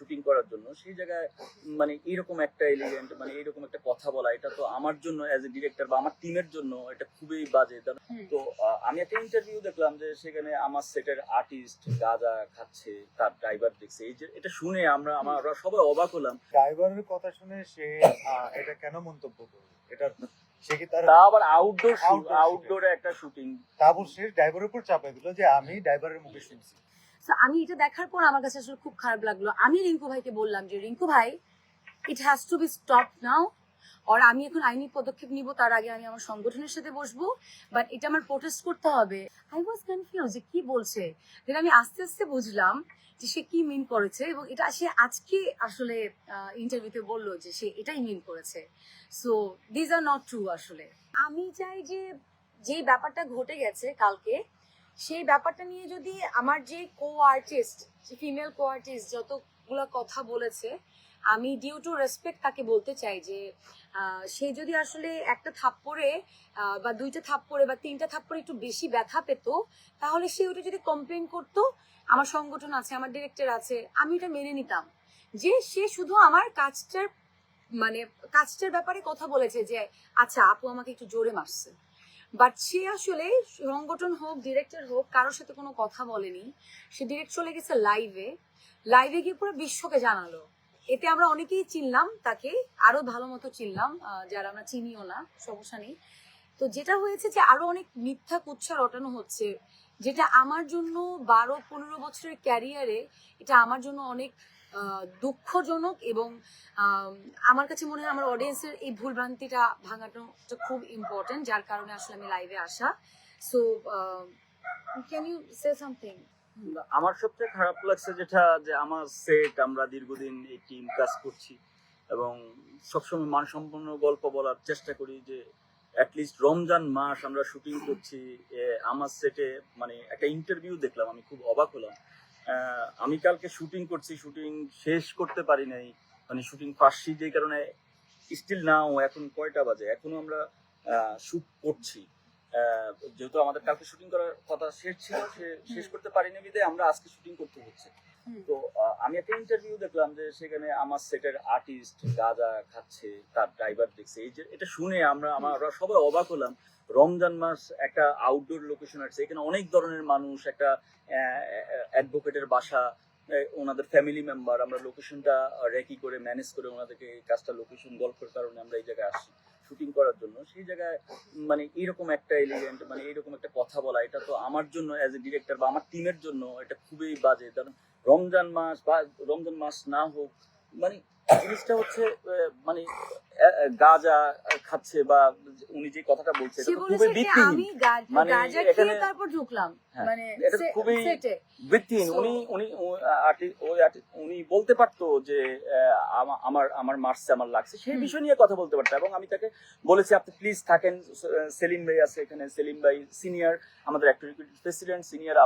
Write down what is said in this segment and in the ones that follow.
Shooting করার জন্য, সেই জায়গায় মানে এইরকম একটা এলিগেন্ট, মানে এইরকম একটা কথা বলা, এটা তো আমার জন্য অ্যাজ এ ডিরেক্টর বা আমার টিমের জন্য এটা খুবই বাজে। তো আমি একটা ইন্টারভিউ দেখলাম যে সেখানে আমার সেটের আর্টিস্ট গাঁজা খাচ্ছে, তার ড্রাইভার দেখছে। এই যে এটা শুনে আমরা সবাই অবাক হলাম। ড্রাইভারের কথা শুনে সে এটা কেন মন্তব্য করবে? এটা সে কি তার তা আবার আউটডোরে একটা শুটিং, তারপর সে ড্রাইভারের উপর চাপিয়ে দিল যে আমি ড্রাইভারের মুখে শুনছি। তো আমি এটা দেখার পর আমার কাছে আসলে খুব খারাপ লাগলো। আমি রিঙ্কু ভাইকে বললাম যে রিঙ্কু ভাই, it has to be stop now. আর আমি এখন আইনি পদক্ষেপ নিব, তার আগে আমি আমার সংগঠনের সাথে বসবো, বাট এটা আমার প্রোটেস্ট করতে হবে। আই ওয়াজ কনফিউজ যে কি বলছে, দেন আমি আস্তে আস্তে বুঝলাম যে সে কি মিন করেছে, এবং এটা সে আজকে আসলে ইন্টারভিউতে বললো যে সে এটাই মিন করেছে। So this are not true. আসলে আমি চাই যে যেই ব্যাপারটা ঘটে গেছে কালকে, সেই ব্যাপারটা নিয়ে যদি আমার যে আর্টিস্ট, যে ফিমেল আর্টিস্ট যতগুলো কথা বলেছে, আমি ডিউ টু রেসপেক্ট তাকে বলতে চাই যে সে যদি আসলে একটা থাপ্পড়ে বা দুইটা থাপ্পড়ে বা তিনটা থাপ্পড়ে একটু বেশি ব্যথা পেত, তাহলে সে ওটা যদি কমপ্লেন করতো, আমার সংগঠন আছে, আমার ডিরেক্টর আছে, আমি এটা মেনে নিতাম। যে সে শুধু আমার কাজটার ব্যাপারে কথা বলেছে যে আচ্ছা আপু আমাকে একটু জোরে মারছে, বাট সে আসলে সংগঠন হোক ডিরেক্টর হোক কারোর সাথে কোনো কথা বলেনি। সে ডিরেক্ট চলে গেছে লাইভে গিয়ে পুরো বিশ্বকে জানালো। এতে আমরা অনেকেই চিনলাম তাকে, আরো ভালো মতো চিনলাম, যারা আমরা চিনিও না সমস্যা নেই। তো যেটা হয়েছে যে আরো অনেক মিথ্যা কুৎসা রটানো হচ্ছে, যেটা আমার জন্য 12-15 বছরের ক্যারিয়ারে এটা আমার জন্য অনেক দুঃখজনক, এবং আমার কাছে মনে হয় আমার অডিয়েন্সের এই ভুলভ্রান্তিটা ভাঙাটা খুব ইম্পর্টেন্ট, যার কারণে আসলে আমি লাইভে আসা। So can you say something? আমার সবচেয়ে খারাপ লাগছে যেটা, যে আমার সেট, আমরা দীর্ঘদিন এই টিম কাজ করছি এবং সবসময় মানসম্পন্ন গল্প বলার চেষ্টা করি, যে অ্যাটলিস্ট রমজান মাস আমরা শুটিং করছি। আমার সেটে মানে একটা ইন্টারভিউ দেখলাম, আমি খুব অবাক হলাম। আমি কালকে শুটিং করছি, শুটিং শেষ করতে পারি নাই, মানে শুটিং পাচ্ছি, যে কারণে স্টিল নাও এখন কয়টা বাজে, এখনো আমরা শুট করছি। যেহেতু আমাদের কালকে শুটিং করার কথা শেষ ছিল, শেষ করতে পারিনি বিধায় আমরা আজকে শুটিং করতে হচ্ছে। তো আমি একটা ইন্টারভিউ দেখলাম যে সেখানে আমার সেটের আর্টিস্ট গাঁজা খাচ্ছে, তার ড্রাইভার দেখছে। এই যে এটা শুনে আমরা সবাই অবাক হলাম। রমজান মাস, একটা আউটডোর লোকেশন আছে, এখানে অনেক ধরনের মানুষ, একটা অ্যাডভোকেটের বাসা, ওনাদের ফ্যামিলি মেম্বার, আমরা লোকেশনটা রেকি করে ম্যানেজ করে ওনাদেরকে এই কাজটা লোকেশন গল্পের কারণে আমরা এই জায়গায় আসি শুটিং করার জন্য। সেই জায়গায় মানে এইরকম একটা এলিগেন্ট, মানে এইরকম একটা কথা বলা, এটা তো আমার জন্য অ্যাজ এ ডিরেক্টর বা আমার টিমের জন্য এটা খুবই বাজে। কারণ রমজান মাস বা রমজান মাস না হোক, মানে জিনিসটা হচ্ছে মানে গাঁজা খাচ্ছে, বা উনি যে কথাটা বলছে এটা তো খুবই ভিত্তিহীন। মানে এখানে তারপর ঢুকলাম, মানে এটা খুবই ভিত্তিহীন। উনি বলতে পারতো যে আমার মার্চে আমার লাগছে, সেই বিষয় নিয়ে কথা বলতে পারতো। এবং আমি তাকে বলেছি আপনি প্লিজ থাকেন, সেলিম ভাই আছে এখানে, সেলিম ভাই সিনিয়র আমাদের actor equity president, senior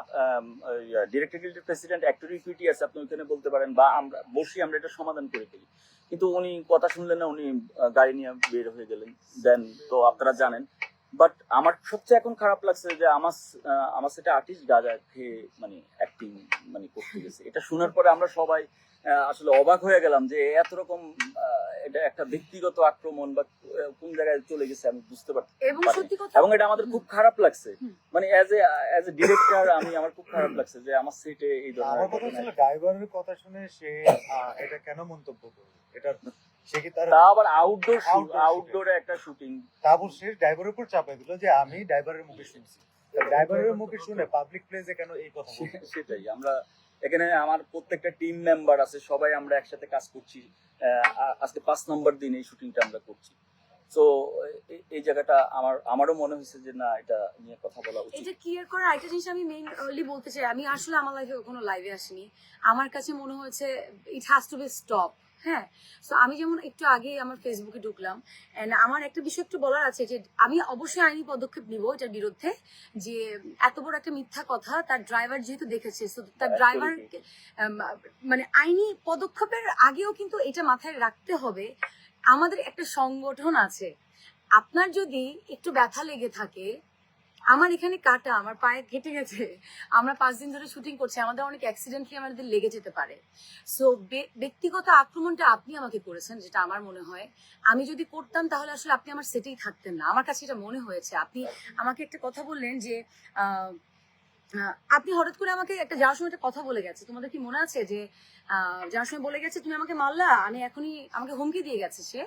director equity president, actor equity আছে, আপনি ওইখানে বলতে পারেন, বা আমরা বসি, আমরা এটা সমাধান করে ফেলি। কিন্তু উনি কথা শুনলেন না, উনি গাড়ি নিয়ে বের হয়ে গেলেন। দেন তো আপনারা জানেন। বাট আমার সবচেয়ে এখন খারাপ লাগছে যে আমার সেটা আর্টিস্ট গাঁজা খেয়ে মানে অ্যাক্টিং মানে করতে গেছে। এটা শোনার পরে আমরা সবাই আসলে অবাক হয়ে গেলাম যে এত রকম এটা একটা ব্যক্তিগত আক্রমণ বা কোন জায়গায় চলে গেছে আমি বুঝতে পারছি। এবং এটা আমাদের খুব খারাপ লাগছে, মানে অ্যাজ এ ডিরেক্টর আমার খুব খারাপ লাগছে যে আমার সেটে এই ধরনের। আমার কথা ছিল ড্রাইভারের কথা শুনে সে এটা কেন মন্তব্য করবে? এটা সে কি তার আবার আউটডোরে একটা শুটিং, তারপর সে ড্রাইভারের উপর চাপিয়ে দিল যে আমি ড্রাইভারের মুখে শুনছি। ড্রাইভারের মুখে শুনে পাবলিক প্লেসে কেন এই কথা? সেটাই। আমরা এখানে আমার প্রত্যেকটা টিম মেম্বার আছে, সবাই আমরা একসাথে কাজ করছি। আজকে 5 নম্বর দিন এই শুটিংটা আমরা করছি। তো এই জায়গাটা আমারও মনে হয়েছে যে না, এটা নিয়ে কথা বলা উচিত। এটা ক্লিয়ার করার আরেকটা জিনিস আমি মেইনলি বলতে চাই, আমি আসলে আমার লাইফে কোনো লাইভে আসিনি, আমার কাছে মনে হয়েছে ইট হ্যাজ টু বি স্টপ। হ্যাঁ, তো আমি যেমন একটু আগে আমার ফেসবুকে ঢুকলাম, এন্ড আমার একটা বিষয় একটু বলার আছে যে আমি অবশ্যই আইনি পদক্ষেপ নিব এটার বিরুদ্ধে। যে এত বড় একটা মিথ্যা কথা তার ড্রাইভার যেহেতু দেখেছে, তার ড্রাইভার মানে আইনি পদক্ষেপের আগেও কিন্তু এটা মাথায় রাখতে হবে, আমাদের একটা সংগঠন আছে। আপনার যদি একটু ব্যথা লেগে থাকে, আমার এখানে কাটা, আমার পায়ে কেটে গেছে, আমরা 5 দিন ধরে শুটিং করছি, আমাদের অনেক অ্যাক্সিডেন্টলি আমাদের লেগে যেতে পারে। সো ব্যক্তিগত আক্রমণটা আপনি আমাকে করেছেন, যেটা আমার মনে হয় আমি যদি করতাম তাহলে আসলে আপনি আমার সেটেই থাকতেন না। আমার কাছে এটা মনে হয়েছে। আপনি আমাকে একটা কথা বললেন যে আপনি হঠাৎ করে আমাকে একটা যাওয়ার সময় একটা কথা বলে গেছে, তোমাদের কি মনে আছে যে যাওয়ার সময় বলে গেছে তুমি আমাকে মারলা, আমি এখনই, আমাকে হুমকি দিয়ে গেছে সে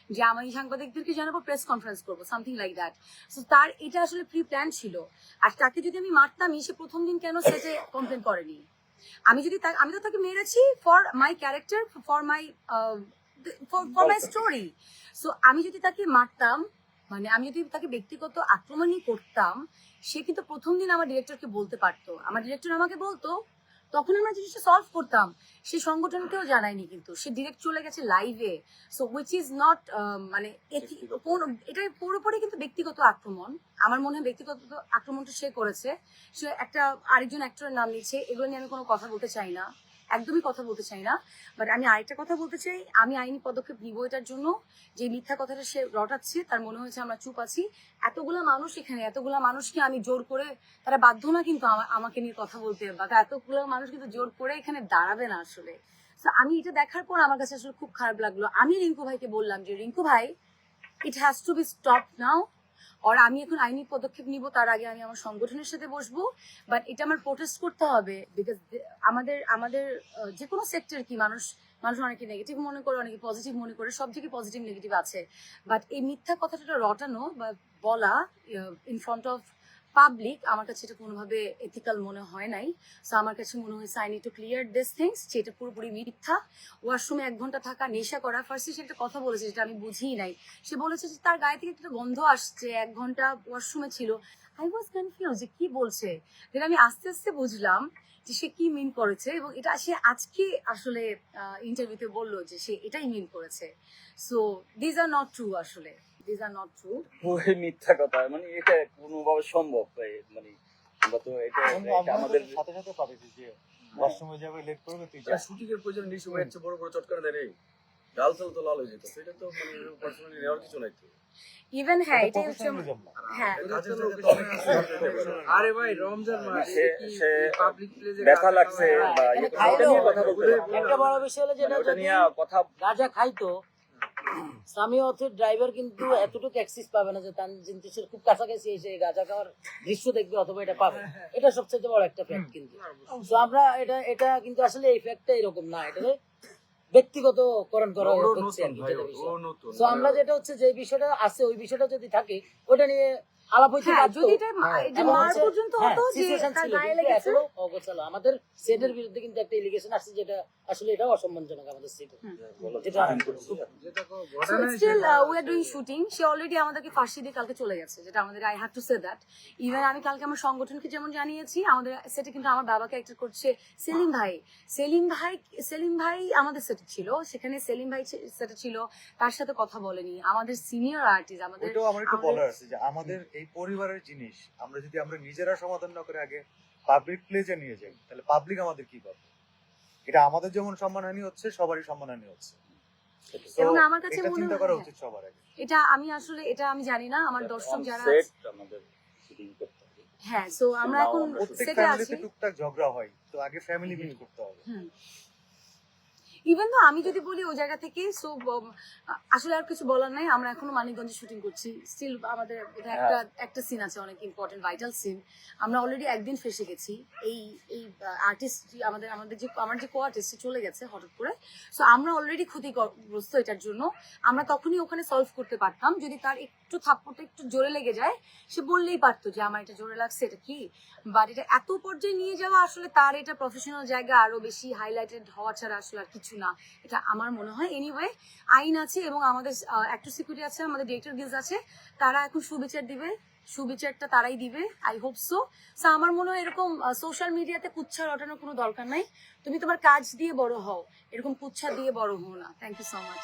যে আমি সাংবাদিকদেরকে জানাবো, প্রেস কনফারেন্স করবো, সামথিং লাইক দ্যাট। সো তার এটা আসলে প্রি প্ল্যান ছিল। আর তাকে যদি আমি মারতামই, সে প্রথম দিন কেন সেটে কমপ্লেন করেনি? আমি তো তাকে মেরেছি for my character, for my story. So আমি যদি তাকে মারতাম, মানে আমি যদি তাকে ব্যক্তিগত আক্রমণই করতাম, সে কিন্তু প্রথম দিন আমার ডিরেক্টরকে বলতে পারতো, আমার ডিরেক্টর আমাকে বলতো, তখন আমরা জিনিসটা সলভ করতাম। সে সংগঠনকেও জানায়নি, কিন্তু সে ডিরেক্ট চলে গেছে লাইভে। সো উইচ ইজ নট মানে এটা পুরোপুরি কিন্তু ব্যক্তিগত আক্রমণ। আমার মনে হয় ব্যক্তিগত আক্রমণটা সে করেছে। সে একটা আরেকজন অ্যাক্টরের নাম নিচ্ছে, এগুলো নিয়ে আমি কোনো কথা বলতে চাই না, একদমই কথা বলতে চাই না। বাট আমি আরেকটা কথা বলতে চাই, আমি আইনি পদক্ষেপ নিব এটার জন্য। যে মিথ্যা কথাটা সে রটাচ্ছে, তার মনে হয়েছে আমরা চুপ আছি। এতগুলা মানুষ এখানে, এতগুলা মানুষকে আমি জোর করে, তারা বাধ্য না কিন্তু আমাকে নিয়ে কথা বলতে, বা এতগুলো মানুষ কিন্তু জোর করে এখানে দাঁড়াবে না আসলে। তো আমি এটা দেখার পর আমার কাছে আসলে খুব খারাপ লাগলো। আমি রিঙ্কু ভাইকে বললাম যে রিঙ্কু ভাই, it has to be stop now. আর আমি এখন আইনি পদক্ষেপ নিব, তার আগে আমি আমার সংগঠনের সাথে বসবো। বাট এটা আমার প্রোটেস্ট করতে হবে, বিকজ আমাদের যে কোনো সেক্টর কি, মানুষ অনেকে নেগেটিভ মনে করে, অনেকে পজিটিভ মনে করে, সব থেকে পজিটিভ নেগেটিভ আছে। বাট এই মিথ্যা কথাটা রটানো বা বলা ইন ফ্রন্ট অফ পাবলিক, আমার কাছে এটা কোনোভাবে এথিক্যাল মনে হয় নাই। সো আমার কাছে মনে হয়েছে I need to clear this things, যেটা পুরোপুরি মিথ্যা। ওয়াশরুমে 1 ঘন্টা থাকা, নেশা করা। ফার্স্টে সে একটা কথা বলেছে যেটা আমি বুঝিই নাই। সে বলেছে যে তার গায়ে থেকে একটা গন্ধ আসছে, 1 ঘন্টা ওয়াশরুমে ছিল। আই ওয়াজ কনফিউজ যে কি বলছে। দেন আমি আস্তে আস্তে বুঝলাম যে সে কি মিন করেছে, এবং এটা সে আজকে আসলে ইন্টারভিউতে বললো যে সে এটাই মিন করেছে। So these are not true, আসলে দিজ আর নট ট্রু। ওই মিথ্যা কথা, মানে এটা কোনোভাবে সম্ভব? মানে আমরা তো এটা আমাদের সাথে সাথে পাবে যে ওয়াশরুমে যাবে, লেট করবে, তুই যা। শুটিং এর প্রয়োজন নিশ্চয় হচ্ছে, বড় বড় চটকারে দেয় রে, ডাল চাল তো লাল হয়ে যেত, সেটা তো মানে পার্সোনালি নেওয়ার কিছু নাই তো। ইভেন হ্যাঁ, এটাই হচ্ছে প্রফেশনালিজম না। হ্যাঁ। কাজের জায়গায় তো অনেক কিছু করতে হবে। আরে ভাই রমজান মাস, সে পাবলিক প্লেসে ব্যথা লাগছে বা এখানে এটা খাইলো। নিয়ে কথা বলতে হবে। একটা বড় বিষয় হলো যেটা মানে ওটা যদি নিয়ে কথা গাঁজা খাইতো, স্বামী অথবা ড্রাইভার কিন্তু এতটুকু অ্যাক্সেস পাবে না যে তানজিন তিশার খুব কাছাকাছি এসে এই গাঁজা খাওয়ার দৃশ্য দেখবে অথবা এটা পাবে। এটা সবচেয়ে বড় একটা ফ্যাক্ট কিন্তু। তো আমরা এটা কিন্তু আসলে এই ফ্যাক্টটা এরকম না, এটা ব্যক্তিগতকরণ করা ও হচ্ছে আর নতুন কি, ভাই, যেটা ও বিষয়। নতুন। তো আমরা যেটা হচ্ছে যে বিষয়টা আছে, ওই বিষয়টা যদি থাকে ওটা নিয়ে আলাপ হইতে হ্যাঁ, পারতো। যদি এটা হ্যাঁ, যে এবং মার হচ্ছে- পর্যন্ত হ্যাঁ, হতো যে situation তার ছিল, গায়ে কিন্তু লেগেছে। এখনো অগোছালো। আমাদের সেটের বিরুদ্ধে কিন্তু একটা এলিগেশন আসছে, যেটা আসলে এটাও অসম্মানজনক আমাদের সেটে। যেটা যেটা So ঘটনা still we are doing shooting. Say already আমাদেরকে ফাঁসি দিয়ে কালকে চলে গেছে, যেটা আমাদের I have to say that. Even আমি কালকে আমার সংগঠনকে যেমন জানিয়েছি, আমাদের সেটে কিন্তু আমার বাবাকে অ্যাক্ট করছে সেলিম ভাই। সেলিম ভাই আমাদের সেটে ছিল, সেখানে সেলিম ভাই সেটে ছিল, তার সাথে কথা বলেনি। আমাদের সিনিয়র আর্টিস্ট, আমাদের ওইটাও আমার একটু বলার আছে যে আমাদের এই পরিবারের জিনিস আমরা নিজেরা সমাধান না করে আগে পাবলিক প্লেজে নিয়ে যাই, তাহলে পাবলিক আমাদের কি পাবে? এটা আমাদের যেমন সম্মানহানি হচ্ছে, সবারই সম্মানহানি হচ্ছে। তো এবং আমার কাছে এটা মনে চিন্তা হয়- করা উচিত সবার আগে। এটা আমি আসলে এটা আমি জানি না, আমার দর্শক যারা সেট আছে- আমাদের শুটিং করতে হবে। হ্যাঁ, সো আমরা নাও এখন আমরা প্রত্যেক সেটে আছি। ফ্যামিলিতে টুকটাক ঝগড়া হয়, তো আগে ফ্যামিলি মিট করতে হবে। ইভেন তো আমি যদি বলি ওই জায়গা থেকে, সো আসলে আর কিছু বলার নাই। আমরা এখনো মানিকগঞ্জে শুটিং করছি, স্টিল আমাদের বোধহয় একটা সিন আছে, অনেক ইম্পর্টেন্ট ভাইটাল সিন। আমরা অলরেডি একদিন ফেসে গেছি। এই আর্টিস্ট আমাদের যে আমার যে কো আর্টিস্ট চলে গেছে হঠাৎ করে। সো আমরা অলরেডি ক্ষতিগ্রস্ত এটার জন্য। আমরা তখনই ওখানে সলভ করতে পারতাম, যদি তার একটু থাপ্পড়টা একটু জোরে লেগে যায়, সে বললেই পারতো যে আমার এটা জোরে লাগছে, এটা কি। বাট এটা এত পর্যায়ে নিয়ে যাওয়া, আসলে তার এটা প্রফেশনাল জায়গা, আরো বেশি হাইলাইটেড হওয়া ছাড়া আসলে আর কিছু না, এটা আমার মনে হয়। এনিওয়ে, আইন আছে এবং আমাদের অ্যাক্টর সিকিউরিটি আছে, আমাদের ডিরেক্টর গিলস আছে, তারা এখন সুবিচার দিবে। সুবিচারটা তারাই দিবে, আই হোপ সো। সো আমার মনে হয় এরকম সোশ্যাল মিডিয়াতে কুচ্ছা রটানোর কোনো দরকার নাই। তুমি তোমার কাজ দিয়ে বড় হও, এরকম কুচ্ছা দিয়ে বড় হও না। Thank you so much.